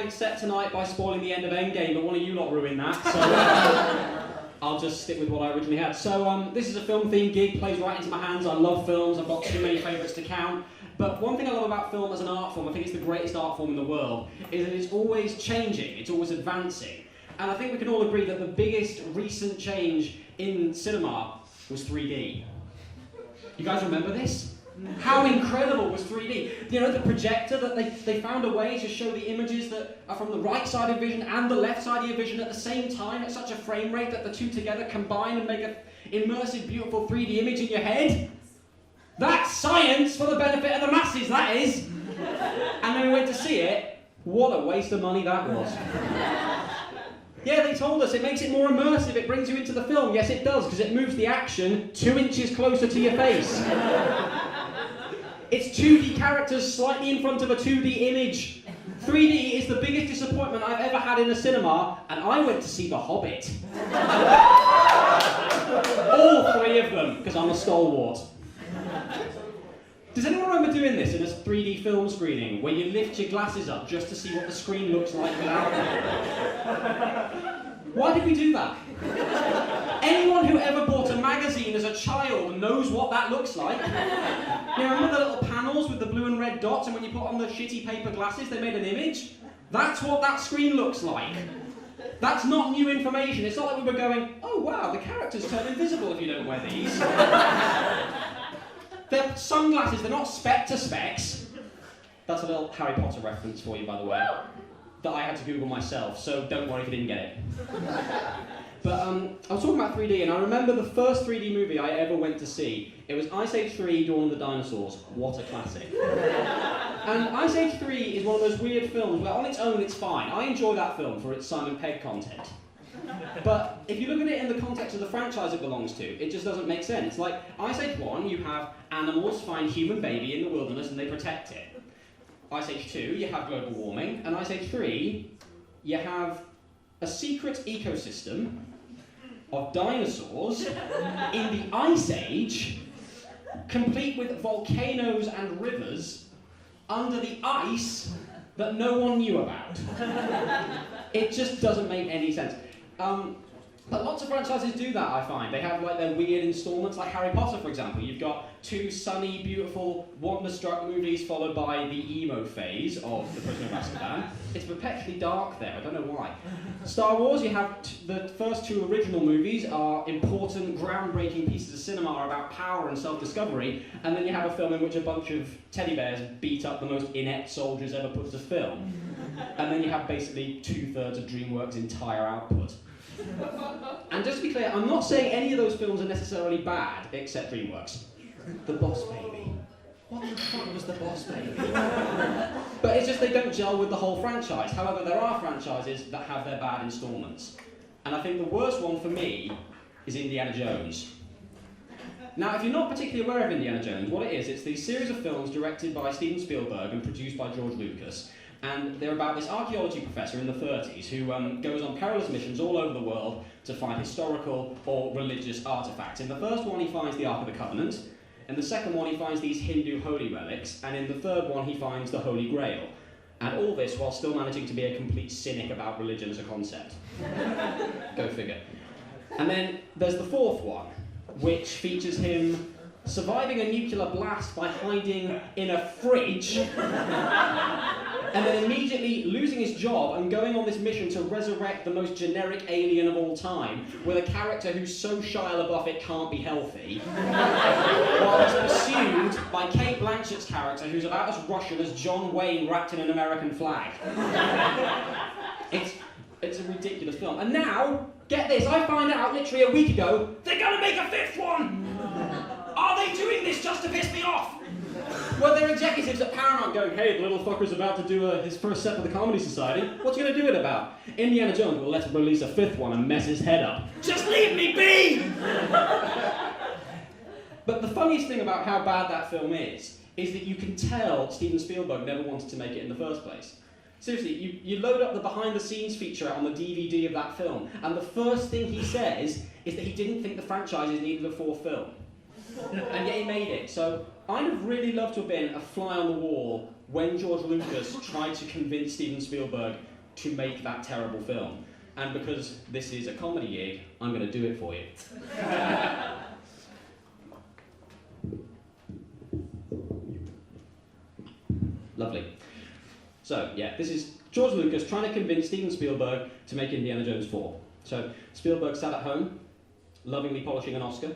excited set tonight by spoiling the end of Endgame, but one of you lot ruined that, so I'll just stick with what I originally had. So this is a film-themed gig, plays right into my hands. I love films, I've got too many favourites to count. But one thing I love about film as an art form, I think it's the greatest art form in the world, is that it's always changing, it's always advancing. And I think we can all agree that the biggest recent change in cinema was 3D. You guys remember this? How incredible was 3D? You know, the projector, that they found a way to show the images that are from the right side of your vision and the left side of your vision at the same time at such a frame rate that the two together combine and make an immersive, beautiful 3D image in your head. That's science for the benefit of the masses, that is. And then we went to see it. What a waste of money that was. Yeah, they told us it makes it more immersive, it brings you into the film. Yes, it does, because it moves the action 2 inches closer to your face. It's 2D characters slightly in front of a 2D image. 3D is the biggest disappointment I've ever had in a cinema, and I went to see The Hobbit. All 3 of them, because I'm a stalwart. Does anyone remember doing this in a 3D film screening, where you lift your glasses up just to see what the screen looks like without them? Why did we do that? Anyone who ever bought a magazine as a child knows what that looks like. You remember the little panels with the blue and red dots, and when you put on the shitty paper glasses, they made an image? That's what that screen looks like. That's not new information. It's not like we were going, oh wow, the characters turn invisible if you don't wear these. They're sunglasses, they're not Spectre specs. That's a little Harry Potter reference for you, by the way, that I had to Google myself, so don't worry if you didn't get it. But I was talking about 3D, and I remember the first 3D movie I ever went to see. It was Ice Age 3, Dawn of the Dinosaurs. What a classic. And Ice Age 3 is one of those weird films where on its own it's fine. I enjoy that film for its Simon Pegg content. But if you look at it in the context of the franchise it belongs to, it just doesn't make sense. Like, Ice Age 1, you have animals find human baby in the wilderness and they protect it. Ice Age 2, you have global warming. And Ice Age 3, you have a secret ecosystem of dinosaurs in the Ice Age, complete with volcanoes and rivers under the ice that no one knew about. It just doesn't make any sense. Lots of franchises do that, I find. They have like their weird installments, like Harry Potter, for example. You've got 2 sunny, beautiful, wonderstruck movies followed by the emo phase of The Prisoner of Azkaban. It's perpetually dark there, I don't know why. Star Wars, you have the first 2 original movies are important, groundbreaking pieces of cinema, are about power and self-discovery, and then you have a film in which a bunch of teddy bears beat up the most inept soldiers ever put to film. And then you have basically 2/3 of DreamWorks' entire output. And just to be clear, I'm not saying any of those films are necessarily bad, except DreamWorks. The Boss Baby. What the fuck was The Boss Baby? But it's just they don't gel with the whole franchise. However, there are franchises that have their bad installments. And I think the worst one for me is Indiana Jones. Now, if you're not particularly aware of Indiana Jones, what it is, it's these series of films directed by Steven Spielberg and produced by George Lucas. And they're about this archaeology professor in the 30s who goes on perilous missions all over the world to find historical or religious artifacts. In the first one, he finds the Ark of the Covenant. In the second one, he finds these Hindu holy relics. And in the third one, he finds the Holy Grail. And all this while still managing to be a complete cynic about religion as a concept. Go figure. And then there's the fourth one, which features him surviving a nuclear blast by hiding in a fridge, and then immediately losing his job and going on this mission to resurrect the most generic alien of all time, with a character who's so Shia LaBeouf it can't be healthy, while he's pursued by Kate Blanchett's character, who's about as Russian as John Wayne wrapped in an American flag. It's a ridiculous film. And now, get this, I find out literally a week ago, they're gonna make a 5th one! Are they doing this just to piss me off? Well, they're executives at Paramount going, hey, the little fucker's about to do his first set for the Comedy Society. What's he going to do it about? Indiana Jones, well, let's release a 5th one and mess his head up. Just leave me be! But the funniest thing about how bad that film is that you can tell Steven Spielberg never wanted to make it in the first place. Seriously, you load up the behind-the-scenes feature on the DVD of that film, and the first thing he says is that he didn't think the franchises needed a 4th film. And yet he made it. So I'd have really loved to have been a fly on the wall when George Lucas tried to convince Steven Spielberg to make that terrible film. And because this is a comedy gig, I'm going to do it for you. Lovely. So, yeah, this is George Lucas trying to convince Steven Spielberg to make Indiana Jones 4. So, Spielberg sat at home, lovingly polishing an Oscar.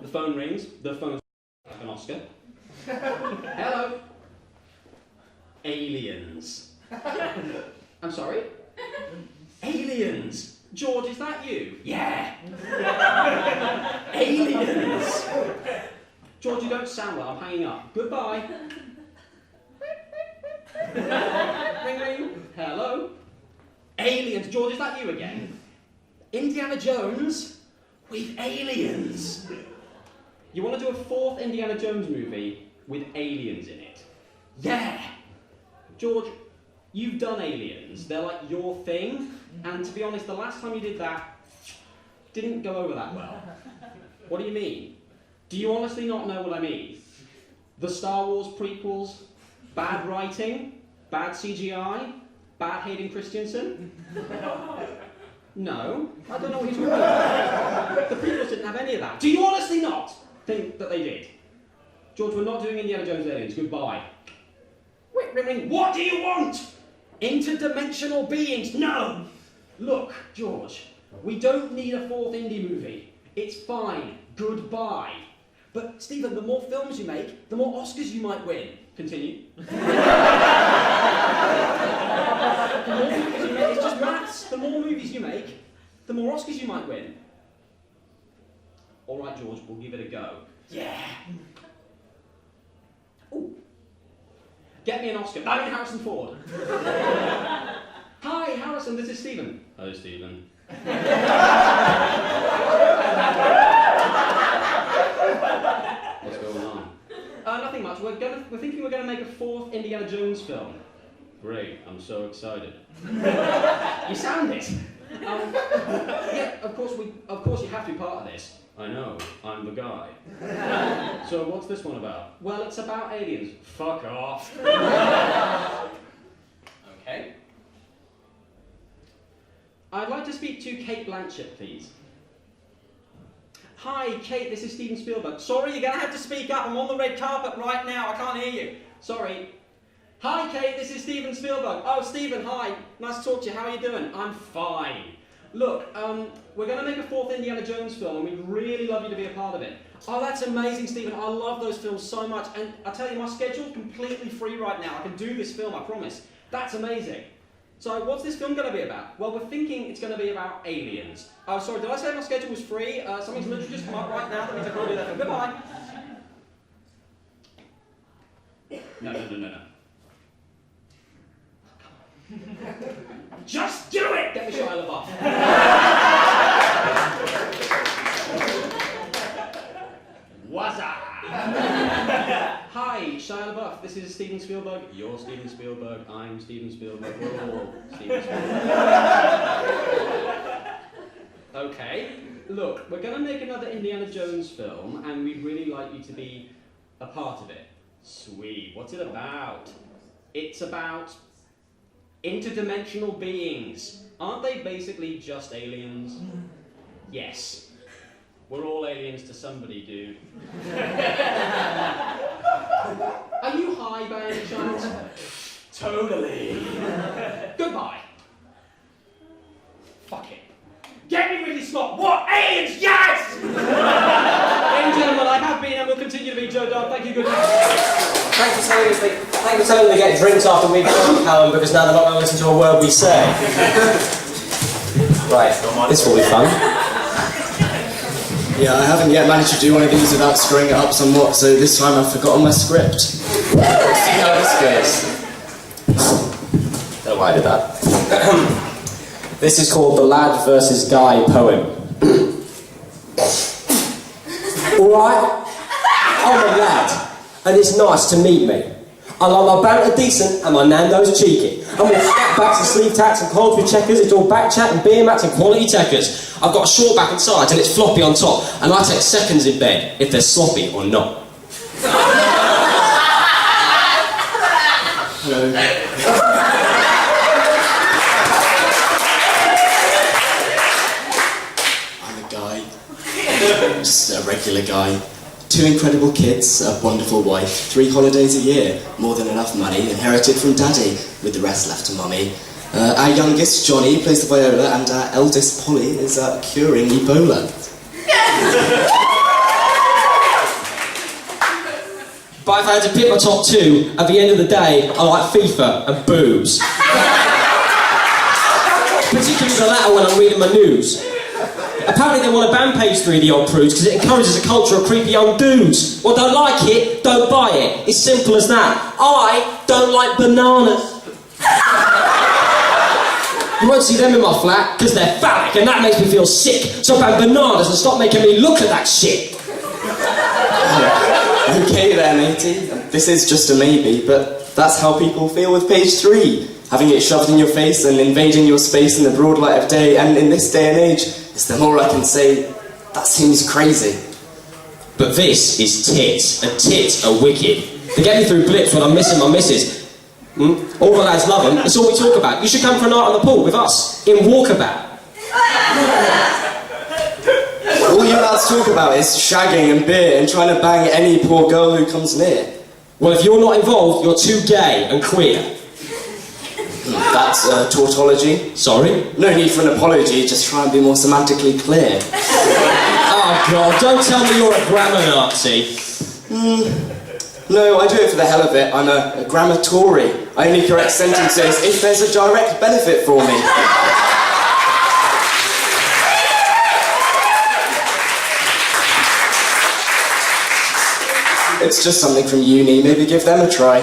The phone rings, the phone's like an Oscar. Hello? Aliens. I'm sorry? Aliens! George, is that you? Yeah! Aliens! George, you don't sound well, I'm hanging up. Goodbye. Ring ring. Hello? Aliens. George, is that you again? Indiana Jones with aliens. You want to do a 4th Indiana Jones movie with aliens in it? Yeah! George, you've done aliens. They're like your thing. And to be honest, the last time you did that didn't go over that well. What do you mean? Do you honestly not know what I mean? The Star Wars prequels? Bad writing? Bad CGI? Bad Hayden Christensen? No, I don't know what he's talking about. The prequels didn't have any of that. Do you honestly not think that they did? George, we're not doing Indiana Jones Aliens. Goodbye. Wait, ring, ring. What do you want? Interdimensional beings? No! Look, George, we don't need a 4th indie movie. It's fine. Goodbye. But, Stephen, the more films you make, the more Oscars you might win. Continue. The more movies you make, it's just maths. The more movies you make, the more Oscars you might win. All right, George, we'll give it a go. Yeah. Ooh. Get me an Oscar. I mean Harrison Ford. Hi, Harrison, this is Stephen. Hello, Stephen. What's going on? Nothing much. We're thinking we're gonna make a 4th Indiana Jones film. Great, I'm so excited. You sound it. Yeah, of course you have to be part of this. I know, I'm the guy. So what's this one about? Well, it's about aliens. Fuck off. Okay. I'd like to speak to Kate Blanchett, please. Hi, Kate, this is Steven Spielberg. Sorry, you're gonna have to speak up. I'm on the red carpet right now. I can't hear you. Sorry. Hi, Kate, this is Steven Spielberg. Oh, Steven, hi. Nice to talk to you. How are you doing? I'm fine. Look, we're going to make a 4th Indiana Jones film, and we'd really love you to be a part of it. Oh, that's amazing, Stephen. I love those films so much. And I tell you, my schedule's completely free right now. I can do this film, I promise. That's amazing. So, what's this film going to be about? Well, we're thinking it's going to be about aliens. Oh, sorry, did I say my schedule was free? Something's literally just come up right now. That means I can't do that film. Goodbye. No. Just do it! Get me Shia LaBeouf. What's up? Hi, Shia LaBeouf. This is Steven Spielberg. You're Steven Spielberg. I'm Steven Spielberg. We're all Steven Spielberg. Okay. Look, we're going to make another Indiana Jones film, and we'd really like you to be a part of it. Sweet. What's it about? It's about interdimensional beings. Aren't they basically just aliens? Yes. We're all aliens to somebody, dude. Are you high by any chance? Totally. Goodbye. Fuck it. Get me Ridley Scott. What? Aliens? Yes! Ladies and gentlemen, I have been and will continue to be Joe Dart. Thank you, good night. Thanks for telling them to get drinks after we've gone, Callum, because now they're not going to listen to a word we say. Right, this will be fun. Yeah, I haven't yet managed to do one of these without screwing it up somewhat, so this time I've forgotten my script. Let's see how this goes. Don't know why I did that. This is called the Lad vs. Guy poem. Alright, I'm a lad, and it's nice to meet me. I like my banter decent and my Nando's cheeky. And with snapbacks and sleeve tats and clothes with checkers, it's all back chat and beer mats and quality techers. I've got a short back and sides and it's floppy on top, and I take seconds in bed if they're sloppy or not. Hello. regular guy. 2 incredible kids, a wonderful wife, 3 holidays a year, more than enough money, inherited from daddy, with the rest left to mummy. Our youngest, Johnny, plays the viola, and our eldest, Polly, is curing Ebola. But if I had to pick my top 2, at the end of the day, I like FIFA and boobs. Particularly the latter when I'm reading my news. Apparently they want to ban page 3 of the old prudes because it encourages a culture of creepy young dudes. Well, don't like it, don't buy it. It's simple as that. I don't like bananas. You won't see them in my flat because they're phallic and that makes me feel sick. So ban bananas and stop making me look at that shit. Okay then, matey. This is just a maybe, but that's how people feel with page 3. Having it shoved in your face and invading your space in the broad light of day, and in this day and age, is the more I can say, that seems crazy. But this is tits, and tits are wicked. They get me through blips when I'm missing my missus. All the lads love them, it's all we talk about. You should come for a night on the pool with us, in Walkabout. All you lads talk about is shagging and beer and trying to bang any poor girl who comes near. Well, if you're not involved, you're too gay and queer. That's tautology. Sorry? No need for an apology, just try and be more semantically clear. Oh God, don't tell me you're a grammar Nazi. No, I do it for the hell of it. I'm a grammar Tory. I only correct sentences if there's a direct benefit for me. It's just something from uni, maybe give them a try.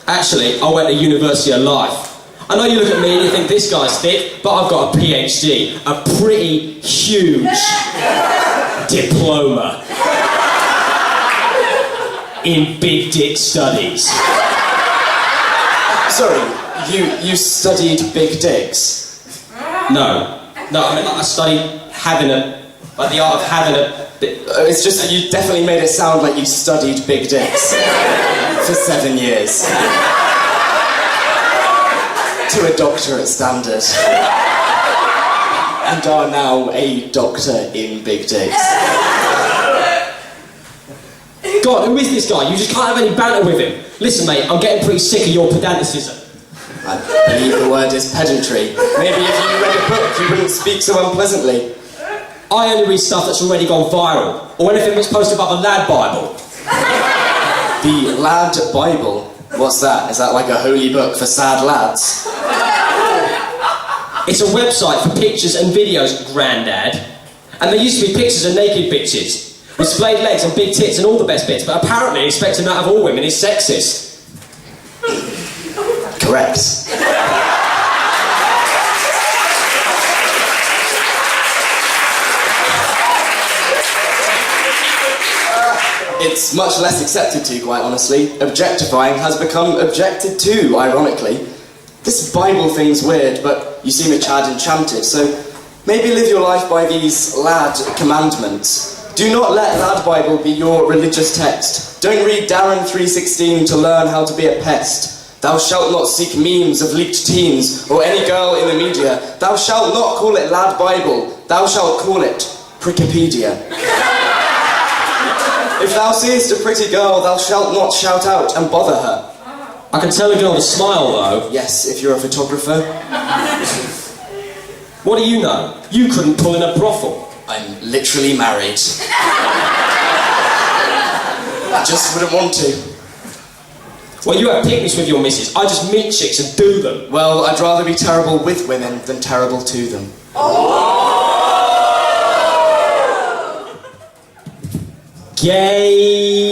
Actually, I went to University of Life. I know you look at me and you think this guy's thick, but I've got a PhD, a pretty huge diploma in big dick studies. Sorry, you studied big dicks? No, I mean I studied having like the art of having a... It's just that you definitely made it sound like you studied big dicks for 7 years. To a doctorate standard. And are now a doctor in big dicks. God, who is this guy? You just can't have any banter with him. Listen, mate, I'm getting pretty sick of your pedanticism. I believe the word is pedantry. Maybe if you read a book, you wouldn't speak so unpleasantly. I only read stuff that's already gone viral, or anything that's posted by the Lad Bible. The Lad Bible? What's that? Is that like a holy book for sad lads? It's a website for pictures and videos, Grandad. And there used to be pictures of naked bitches, with splayed legs and big tits and all the best bits, but apparently expecting that of all women is sexist. Correct. It's much less accepted to, quite honestly. Objectifying has become objected to, ironically. This Bible thing's weird, but you seem a Chad enchanted, so maybe live your life by these lad commandments. Do not let Lad Bible be your religious text. Don't read Darren 3:16 to learn how to be a pest. Thou shalt not seek memes of leaked teens or any girl in the media. Thou shalt not call it Lad Bible. Thou shalt call it Prickipedia. If thou seest a pretty girl, thou shalt not shout out and bother her. I can tell a girl to smile, though. Yes, if you're a photographer. What do you know? You couldn't pull in a brothel. I'm literally married. I just wouldn't want to. Well, you have picnics with your missus. I just meet chicks and do them. Well, I'd rather be terrible with women than terrible to them. Gay.